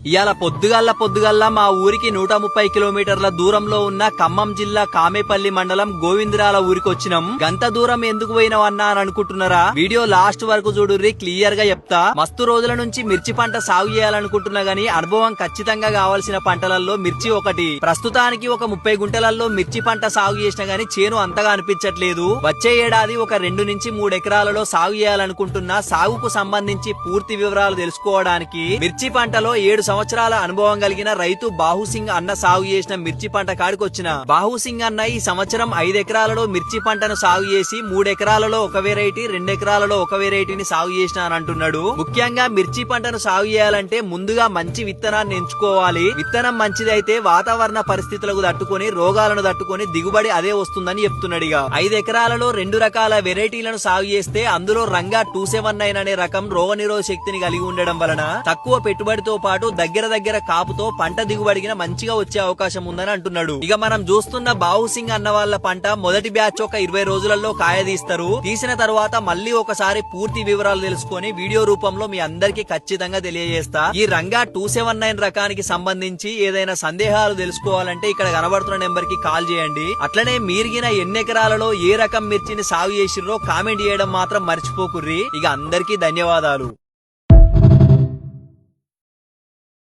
ఇయాల పొద్దుగల్లా మా ఊరికి 130 కిలోమీటర్ల దూరంలో ఉన్న ఖమ్మం జిల్లా కామేపల్లి మండలం గోవిందరాల ఊరికొచ్చినాం. గంత దూరం ఎందుకు పోయినవన్నా అని అనుకుంటున్నారా? వీడియో లాస్ట్ వరకు చూడుర్రి, క్లియర్ గా చెప్తా. మస్తు రోజుల నుంచి మిర్చి పంట సాగు చేయాలనుకుంటున్నా గానీ అనుభవం ఖచ్చితంగా కావాల్సిన పంటలలో మిర్చి ఒకటి. ప్రస్తుతానికి ఒక 30 గుంటలలో మిర్చి పంట సాగు చేసినా గానీ చేను అంతగా అనిపించట్లేదు. వచ్చే ఏడాది ఒక 2 నుంచి 3 ఎకరాలలో సాగు చేయాలనుకుంటున్నా. సాగుకు సంబంధించి పూర్తి వివరాలు తెలుసుకోవడానికి మిర్చి పంటలో 7 సంవత్సరాల అనుభవం కలిగిన రైతు బాహుసింగ్ అన్న సాగు చేసిన మిర్చి పంట కాడికి వచ్చిన. బాహుసింగ్ అన్న ఈ సంవత్సరం 5 ఎకరాలలో మిర్చి పంటను సాగు చేసి 3 ఎకరాలలో ఒక వెరైటీ, 2 ఎకరాలలో ఒక వెరైటీని సాగు చేసిన అని అంటున్నాడు. ముఖ్యంగా మిర్చి పంటను సాగు చేయాలంటే ముందుగా మంచి విత్తనాన్ని ఎంచుకోవాలి. విత్తనం మంచిదైతే వాతావరణ పరిస్థితులకు తట్టుకొని, రోగాలను తట్టుకొని దిగుబడి అదే వస్తుందని చెప్తున్నాడు. 5 ఎకరాలలో 2 రకాల వెరైటీలను సాగు చేస్తే అందులో రంగా 279 అనే రకం రోగనిరోధక శక్తిని కలిగి ఉండడం వలన తక్కువ పెట్టుబడితో పాటు దగ్గర కాపుతో పంట దిగుబడికి మంచిగా వచ్చే అవకాశం ఉందని అంటున్నాడు. మనం చూస్తున్న బాహుసింగ్ అన్న వాళ్ళ పంట మొదటి బ్యాచ్ ఒక 20 రోజులలో కాయ తీస్తారు. తీసిన తర్వాత మళ్ళీ ఒకసారి పూర్తి వివరాలు తెలుసుకొని వీడియో రూపంలో మీ అందరికీ ఖచ్చితంగా తెలియజేస్తా. ఈ రంగా 279 రకానికి సంబంధించి ఏదైనా సందేహాలు తెలుసుకోవాలంటే ఇక్కడ కనబడుతున్న నెంబర్ కి కాల్ చేయండి. అట్లనే మీరిగిన ఎన్ని ఎకరాలలో ఏ రకం మిర్చిని సాగు చేసిర్రో కామెంట్ చేయడం మాత్రం మర్చిపోకుర్రి. అందరికీ ధన్యవాదాలు.